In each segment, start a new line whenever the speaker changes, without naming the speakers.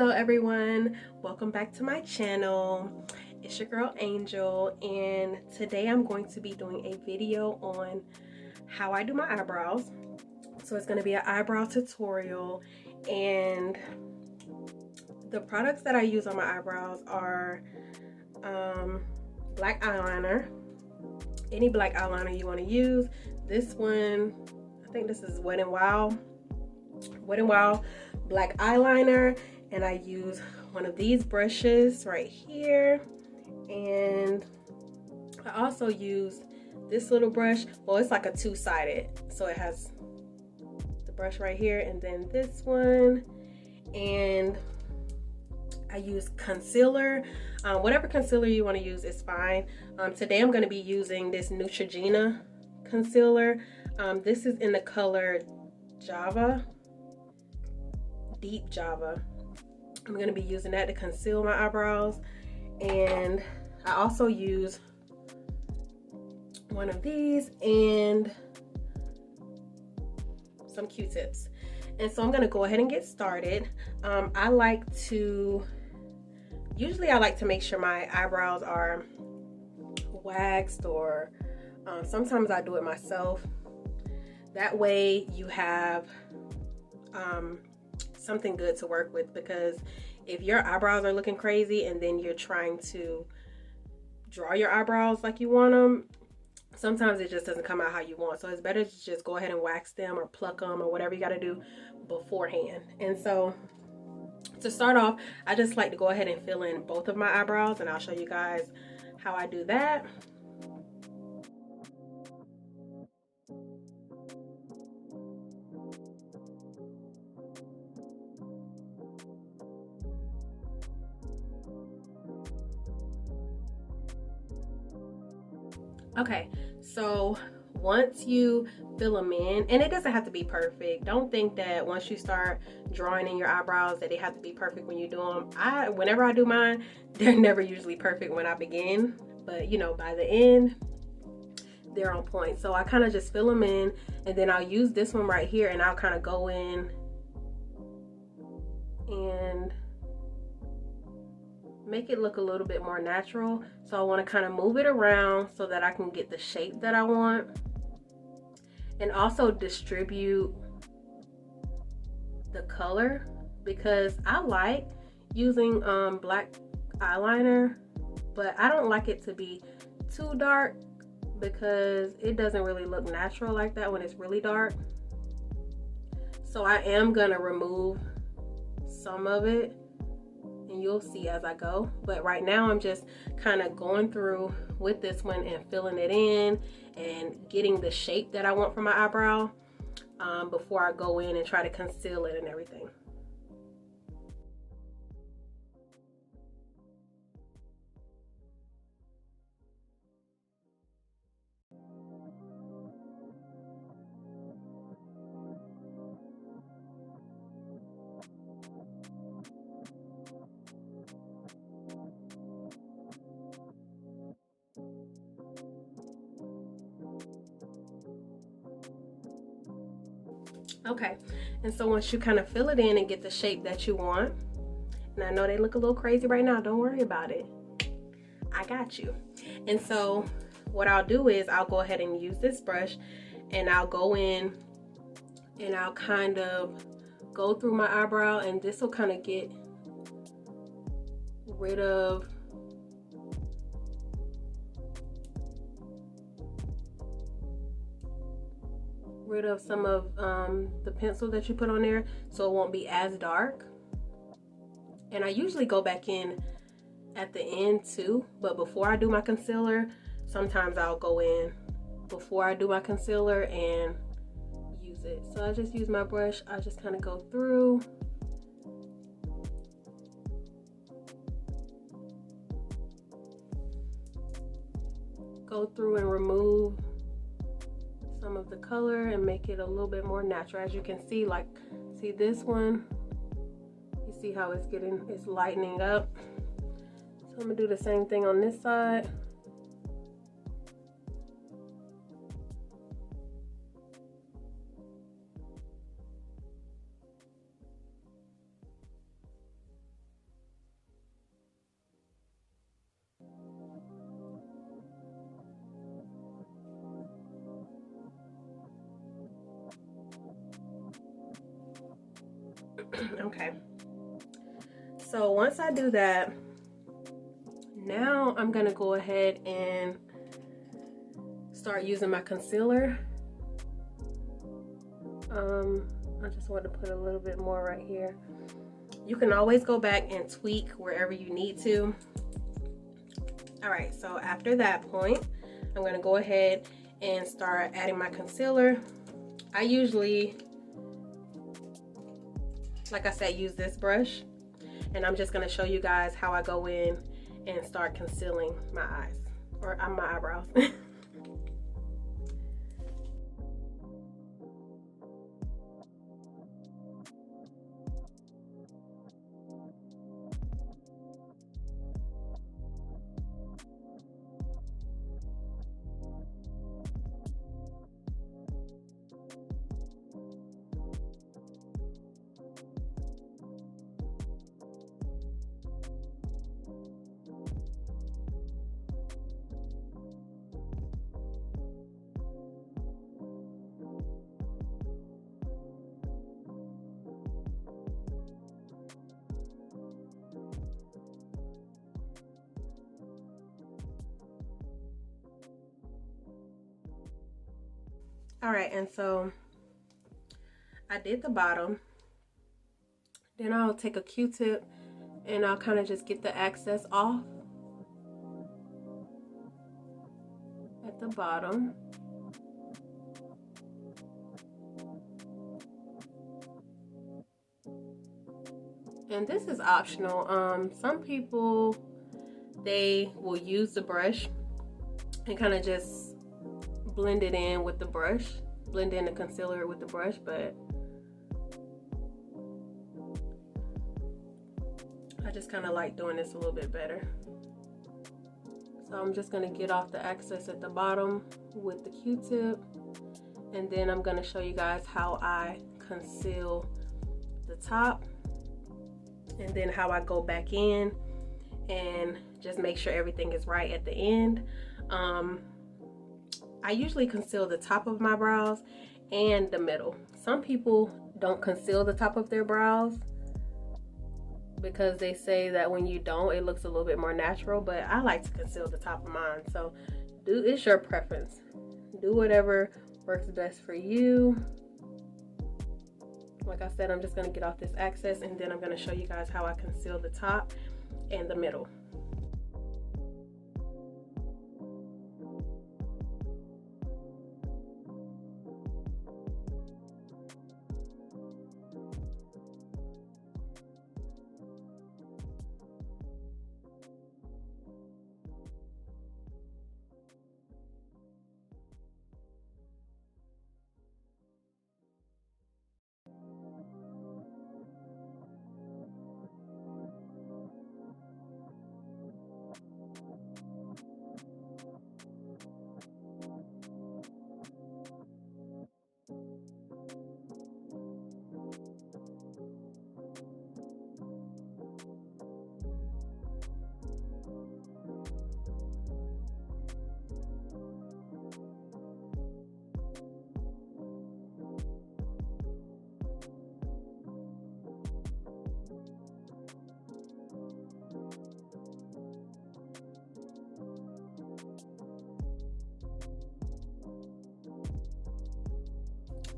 Hello everyone, welcome back to my channel. It's your girl Angel, and today I'm going to be doing a video on how I do my eyebrows. So it's going to be an eyebrow tutorial, and the products that I use on my eyebrows are black eyeliner, any black eyeliner you want to use. This one, I think this is Wet n Wild black eyeliner, and I use one of these brushes right here, and I also use this little brush. Well, it's like a two-sided, so it has the brush right here and then this one, and I use concealer. Whatever concealer you want to use is fine. Today I'm going to be using this Neutrogena concealer. This is in the color Deep Java. I'm going to be using that to conceal my eyebrows, and I also use one of these and some Q-tips. And so I'm going to go ahead and get started. I like to make sure my eyebrows are waxed, or sometimes I do it myself. That way you have something good to work with, because if your eyebrows are looking crazy and then you're trying to draw your eyebrows like you want them, sometimes it just doesn't come out how you want. So it's better to just go ahead and wax them or pluck them or whatever you got to do beforehand. And so to start off, I just like to go ahead and fill in both of my eyebrows, and I'll show you guys how I do that. Okay, so once you fill them in, and it doesn't have to be perfect. Don't think that once you start drawing in your eyebrows that they have to be perfect when you do them. Whenever I do mine, they're never usually perfect when I begin, but you know, by the end, they're on point. So I kind of just fill them in, and then I'll use this one right here, and I'll kind of go in and make it look a little bit more natural. So I want to kind of move it around so that I can get the shape that I want, and also distribute the color, because I like using black eyeliner, but I don't like it to be too dark, because it doesn't really look natural like that when it's really dark. So I am gonna remove some of it, and you'll see as I go. But right now I'm just kind of going through with this one and filling it in and getting the shape that I want for my eyebrow before I go in and try to conceal it and everything. Okay, and so once you kind of fill it in and get the shape that you want, and I know they look a little crazy right now, don't worry about it, I got you. And so what I'll do is I'll go ahead and use this brush, and I'll go in and I'll kind of go through my eyebrow, and this will kind of get rid of some of the pencil that you put on there, so it won't be as dark. And I usually go back in at the end too, but before I do my concealer, sometimes I'll go in before I do my concealer and use it. So I just use my brush, I just kind of go through. And remove some of the color and make it a little bit more natural. As you can see, like, see this one, you see how it's lightening up. So I'm gonna do the same thing on this side. Okay, so once I do that, now I'm gonna go ahead and start using my concealer. I just want to put a little bit more right here. You can always go back and tweak wherever you need to. All right, so after that point, I'm gonna go ahead and start adding my concealer. I usually, like I said, use this brush, and I'm just gonna show you guys how I go in and start concealing my eyes, or my eyebrows. All right, and so I did the bottom. Then I'll take a Q-tip and I'll kind of just get the excess off at the bottom. And this is optional. Some people, they will use the brush and kind of just blend it in with the brush, blend in the concealer with the brush, but I just kind of like doing this a little bit better. So I'm just going to get off the excess at the bottom with the Q-tip, and then I'm going to show you guys how I conceal the top, and then how I go back in and just make sure everything is right at the end. I usually conceal the top of my brows and the middle. Some people don't conceal the top of their brows because they say that when you don't, it looks a little bit more natural, but I like to conceal the top of mine. So it's your preference. Do whatever works best for you. Like I said, I'm just gonna get off this excess, and then I'm gonna show you guys how I conceal the top and the middle.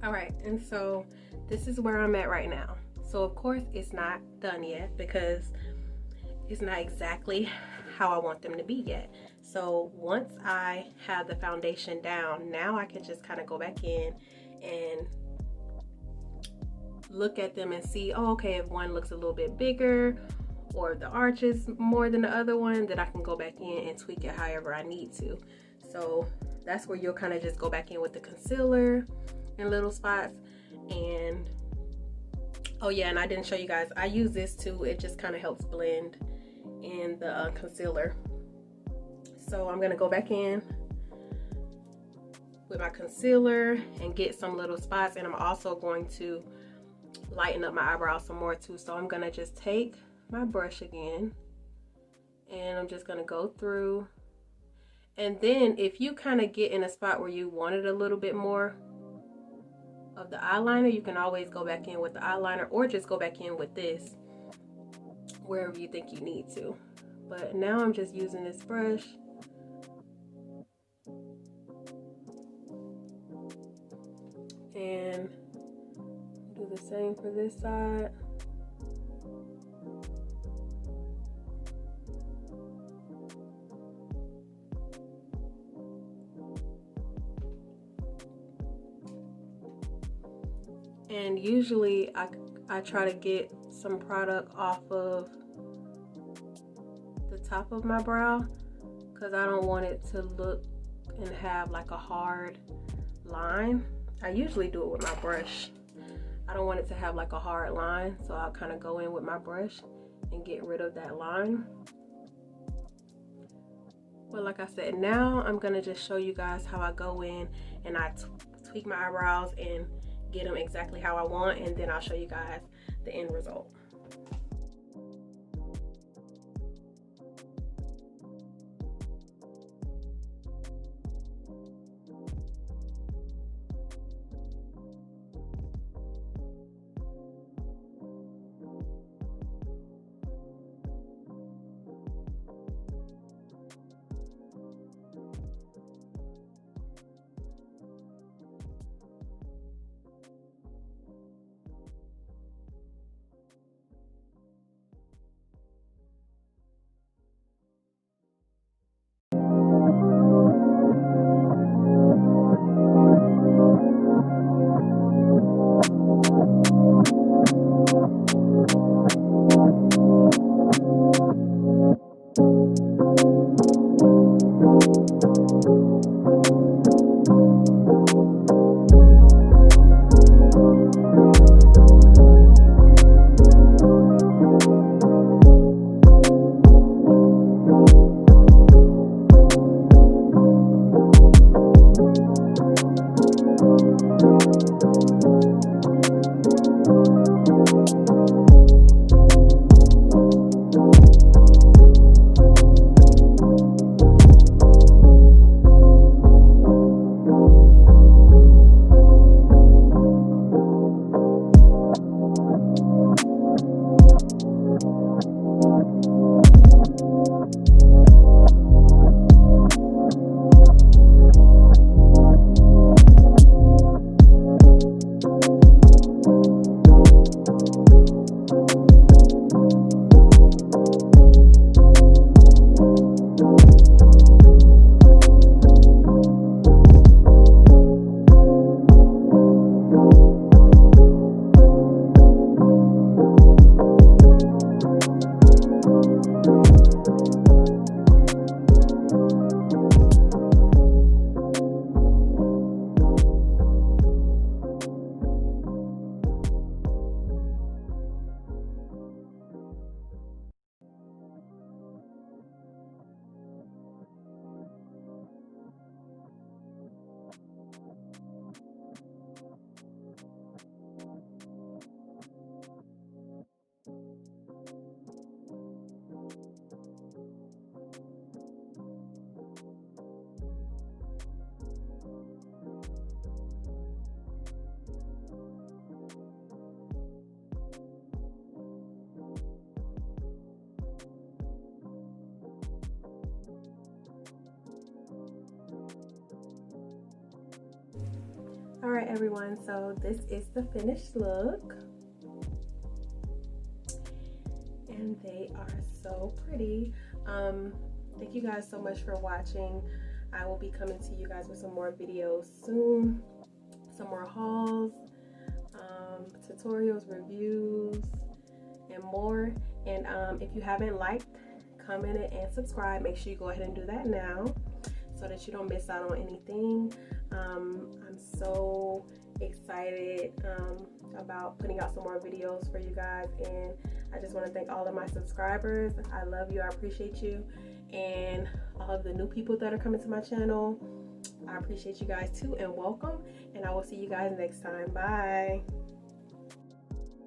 All right, and so this is where I'm at right now. So of course it's not done yet because it's not exactly how I want them to be yet. So once I have the foundation down, now I can just kind of go back in and look at them and see, oh, okay, if one looks a little bit bigger or the arch is more than the other one, then I can go back in and tweak it however I need to. So that's where you'll kind of just go back in with the concealer in little spots. And oh yeah, and I didn't show you guys, I use this too. It just kind of helps blend in the concealer. So I'm gonna go back in with my concealer and get some little spots, and I'm also going to lighten up my eyebrows some more too. So I'm gonna just take my brush again and I'm just gonna go through, and then if you kind of get in a spot where you want it a little bit more, of the eyeliner, you can always go back in with the eyeliner or just go back in with this wherever you think you need to. But now I'm just using this brush and do the same for this side. And usually I try to get some product off of the top of my brow because I don't want it to look and have like a hard line. I usually do it with my brush. I don't want it to have like a hard line, so I'll kind of go in with my brush and get rid of that line. But like I said, now I'm gonna just show you guys how I go in and I tweak my eyebrows and get them exactly how I want, and then I'll show you guys the end result. Alright everyone, so this is the finished look. And they are so pretty. Thank you guys so much for watching. I will be coming to you guys with some more videos soon. Some more hauls, tutorials, reviews, and more. And if you haven't liked, commented, and subscribed, make sure you go ahead and do that now so that you don't miss out on anything. I'm so excited about putting out some more videos for you guys, and I just want to thank all of my subscribers. I love you, I appreciate you, and all of the new people that are coming to my channel, I appreciate you guys too, and welcome, and I will see you guys next time. Bye.